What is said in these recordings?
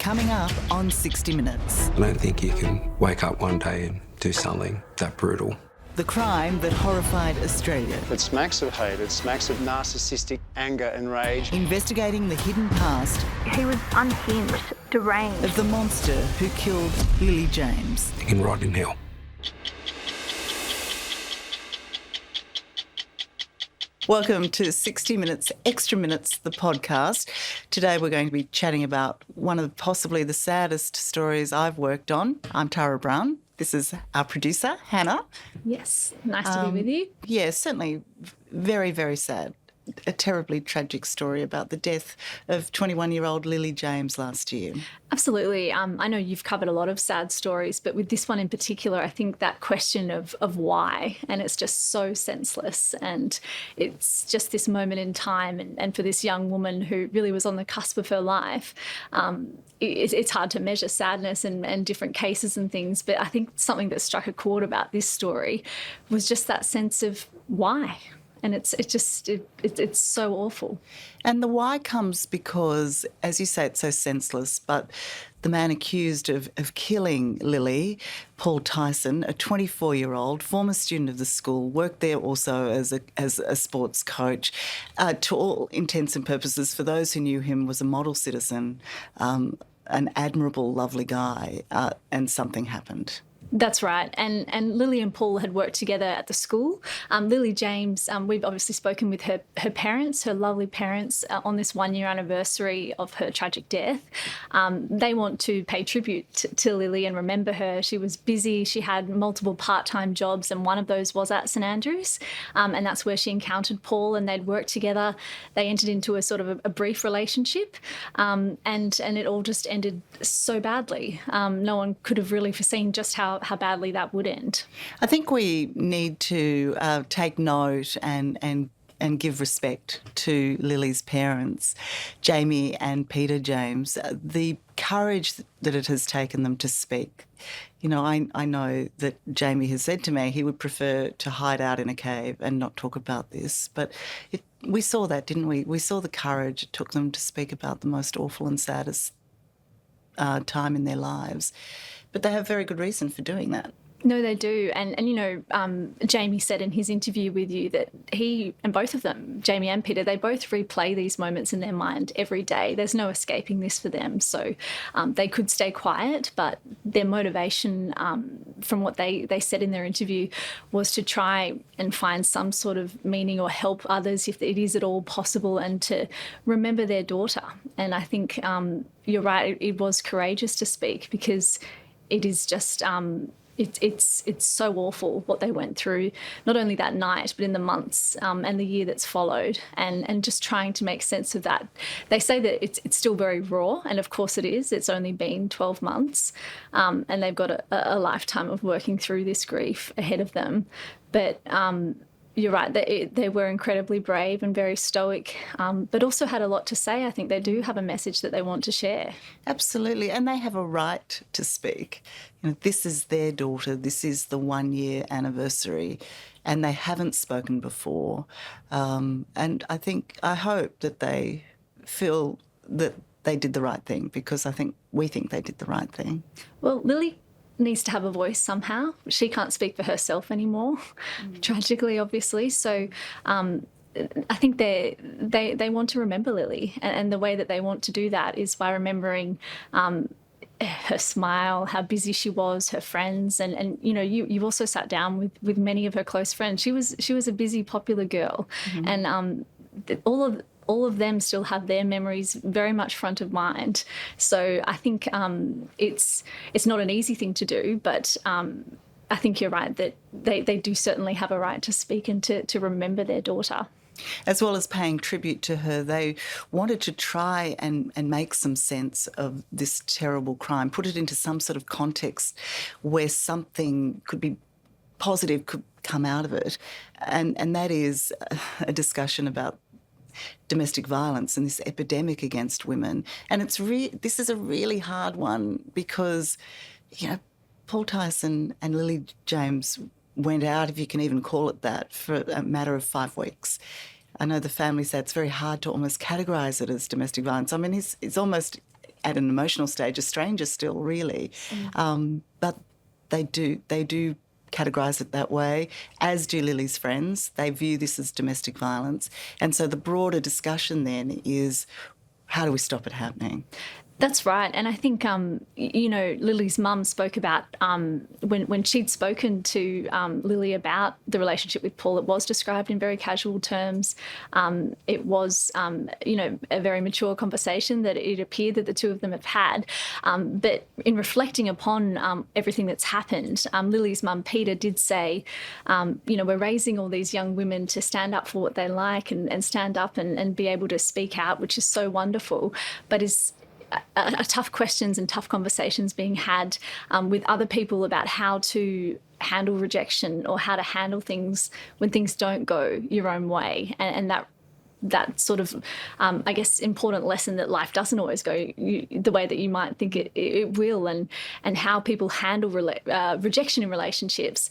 Coming up on 60 Minutes. I don't think you can wake up one day and do something that brutal. The crime that horrified Australia. It smacks of hate, it smacks of narcissistic anger and rage. Investigating the hidden past He was unhinged, deranged. of the monster who killed Lilie James. You can rot in hell. Welcome to 60 Minutes, Extra Minutes, the podcast. Today we're going to be chatting about one of possibly the saddest stories I've worked on. I'm Tara Brown. This is our producer, Hannah. Yes, nice to be with you. Yeah, certainly very, very sad. A terribly tragic story about the death of 21-year-old Lilie James last year. Absolutely. I know you've covered a lot of sad stories, but with this one in particular, I think that question of why, and it's just so senseless, and it's just this moment in time, and for this young woman who really was on the cusp of her life, it's hard to measure sadness and different cases and things, but I think something that struck a chord about this story was just that sense of why. And it's so awful. And the why comes because, as you say, it's so senseless, but the man accused of killing Lilie, Paul Thijssen, a 24-year-old, former student of the school, worked there also as a sports coach, to all intents and purposes, for those who knew him, was a model citizen, an admirable, lovely guy, and something happened. That's right. And Lilie and Paul had worked together at the school. Lilie James, we've obviously spoken with her parents, her lovely parents, on this 1-year anniversary of her tragic death. They want to pay tribute to Lilie and remember her. She was busy. She had multiple part-time jobs, and one of those was at St Andrews. And that's where she encountered Paul, and they'd worked together. They entered into a sort of a brief relationship, and it all just ended so badly. No one could have really foreseen just how badly that would end. I think we need to take note and give respect to Lilie's parents, Jamie and Peter James, the courage that it has taken them to speak. You know, I know that Jamie has said to me he would prefer to hide out in a cave and not talk about this, but we saw that, didn't we? We saw the courage it took them to speak about the most awful and saddest time in their lives. But they have very good reason for doing that. No, they do. And you know, Jamie said in his interview with you that he, and both of them, Jamie and Peter, they both replay these moments in their mind every day. There's no escaping this for them. So they could stay quiet, but their motivation, from what they said in their interview, was to try and find some sort of meaning or help others if it is at all possible, and to remember their daughter. And I think you're right, it was courageous to speak, because it is just... It's so awful what they went through, not only that night, but in the months and the year that's followed, and just trying to make sense of that. They say that it's still very raw, and of course it is. It's only been 12 months, and they've got a lifetime of working through this grief ahead of them. But you're right, they were incredibly brave and very stoic, but also had a lot to say. I think they do have a message that they want to share. Absolutely, and they have a right to speak. You know, this is their daughter, this is the 1-year anniversary, and they haven't spoken before. And I hope that they feel that they did the right thing, because we think they did the right thing. Well, Lilie needs to have a voice somehow. She can't speak for herself anymore, tragically, obviously. So I think they want to remember Lilie, and the way that they want to do that is by remembering her smile, how busy she was, her friends, and you know, you've also sat down with many of her close friends. She was a busy, popular girl, and all of them still have their memories very much front of mind. So I think it's not an easy thing to do, but I think you're right that they do certainly have a right to speak and to remember their daughter. As well as paying tribute to her, they wanted to try and make some sense of this terrible crime, put it into some sort of context where something could be positive could come out of it. And that is a discussion about domestic violence and this epidemic against women. And this is a really hard one, because, you know, Paul Thijssen and Lilie James went out, if you can even call it that, for a matter of 5 weeks. I know the family said it's very hard to almost categorise it as domestic violence. I mean, it's almost at an emotional stage, a stranger still, really. But they do categorise it that way, as do Lilie's friends. They view this as domestic violence. And so the broader discussion then is, how do we stop it happening? That's right. And I think, Lilie's mum spoke about when she'd spoken to Lilie about the relationship with Paul, it was described in very casual terms. It was, a very mature conversation that it appeared that the two of them have had. But in reflecting upon everything that's happened, Lilie's mum, Peter, did say, we're raising all these young women to stand up for what they like and stand up and be able to speak out, which is so wonderful, but is tough questions and tough conversations being had with other people about how to handle rejection or how to handle things when things don't go your own way. And that sort of, important lesson that life doesn't always go the way that you might think it will, and how people handle rejection in relationships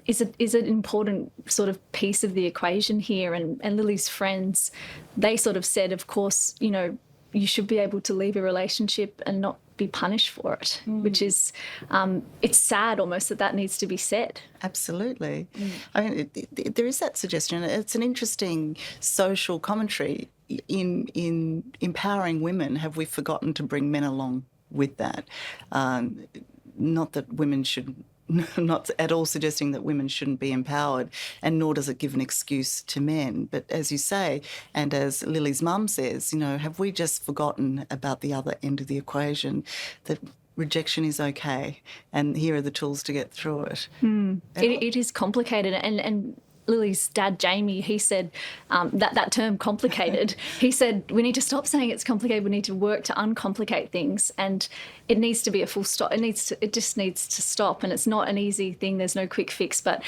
is an important sort of piece of the equation here. And Lilie's friends, they sort of said, of course, you should be able to leave a relationship and not be punished for it, which is, it's sad almost that needs to be said. Absolutely. I mean, there is that suggestion. It's an interesting social commentary in empowering women. Have we forgotten to bring men along with that? Not that women should... Not at all suggesting that women shouldn't be empowered, and nor does it give an excuse to men. But as you say, and as Lilie's mum says, have we just forgotten about the other end of the equation, that rejection is okay, and here are the tools to get through it. It is complicated, and Lilie's dad, Jamie, he said that term complicated, he said we need to stop saying it's complicated, we need to work to uncomplicate things, and it needs to be a full stop. It just needs to stop, and it's not an easy thing, there's no quick fix, but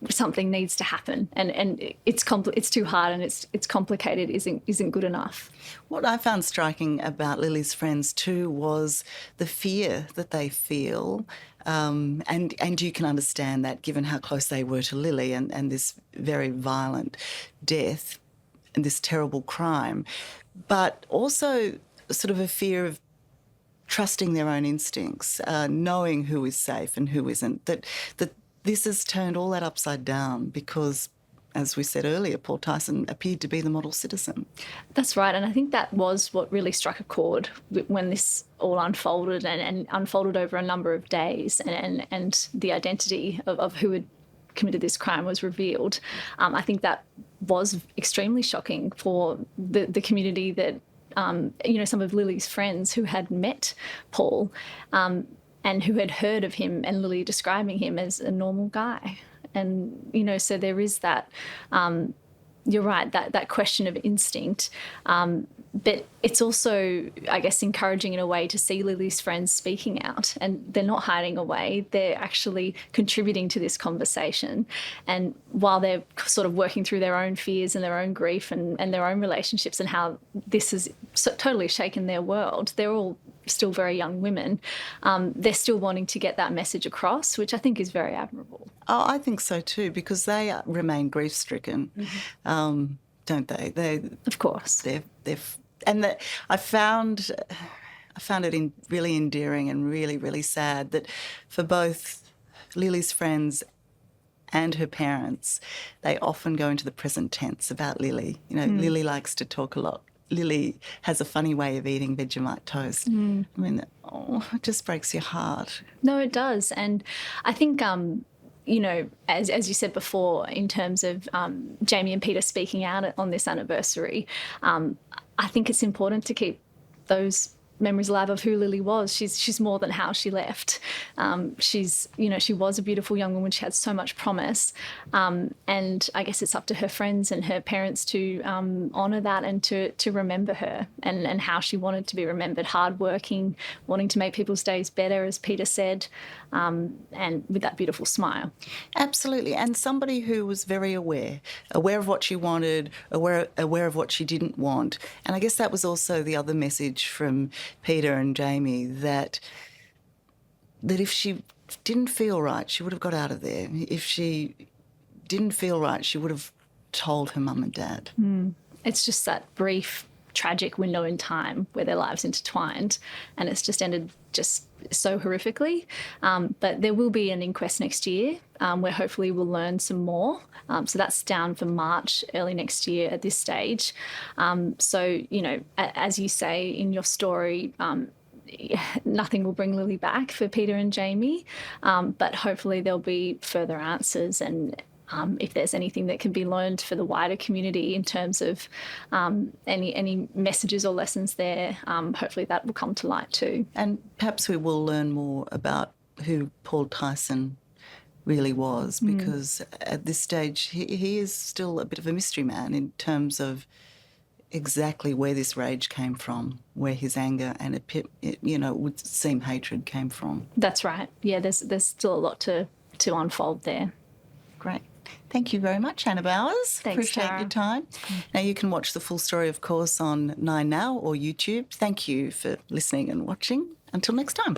something needs to happen, and it's too hard, and it's complicated isn't good enough. What I found striking about Lilie's friends too was the fear that they feel, and you can understand that given how close they were to Lilie and this very violent death and this terrible crime, but also sort of a fear of trusting their own instincts, knowing who is safe and who isn't, that this has turned all that upside down because, as we said earlier, Paul Thijssen appeared to be the model citizen. That's right, and I think that was what really struck a chord when this all unfolded and unfolded over a number of days, and the identity of who had committed this crime was revealed. I think that was extremely shocking for the community that, some of Lilie's friends who had met Paul and who had heard of him and Lilie describing him as a normal guy. And, so there is that, you're right, that question of instinct. But it's also, I guess, encouraging in a way to see Lilie's friends speaking out, and they're not hiding away. They're actually contributing to this conversation. And while they're sort of working through their own fears and their own grief and their own relationships and how this has totally shaken their world, they're all still very young women. They're still wanting to get that message across, which I think is very admirable. Oh, I think so too, because they remain grief-stricken, don't they? Of course. I found it really endearing and really, really sad that for both Lilie's friends and her parents, they often go into the present tense about Lilie. Lilie likes to talk a lot. Lilie has a funny way of eating Vegemite toast. I mean, it just breaks your heart. No, it does. And I think, as you said before, in terms of Jamie and Peter speaking out on this anniversary, I think it's important to keep those memories alive of who Lilie was. She's more than how she left. She was a beautiful young woman. She had so much promise. And I guess it's up to her friends and her parents to honour that and to remember her and how she wanted to be remembered. Hardworking, wanting to make people's days better, as Peter said, and with that beautiful smile. Absolutely. And somebody who was very aware of what she wanted, aware of what she didn't want. And I guess that was also the other message from Peter and Jamie, that if she didn't feel right, she would have got out of there. If she didn't feel right, she would have told her mum and dad. It's just that brief tragic window in time where their lives intertwined, and it's just ended just so horrifically. But there will be an inquest next year where hopefully we'll learn some more. So that's down for March, early next year at this stage. So, you know, as you say in your story, nothing will bring Lilie back for Peter and Jamie, but hopefully there'll be further answers, and if there's anything that can be learned for the wider community in terms of any messages or lessons there, hopefully that will come to light too. And perhaps we will learn more about who Paul Thijssen really was, because at this stage he is still a bit of a mystery man in terms of exactly where this rage came from, where his anger and it would seem hatred came from. That's right. Yeah, there's still a lot to unfold there. Great. Thank you very much, Hannah Bowers. Thanks, Appreciate Tara. your time. Now, you can watch the full story, of course, on 9Now or YouTube. Thank you for listening and watching. Until next time.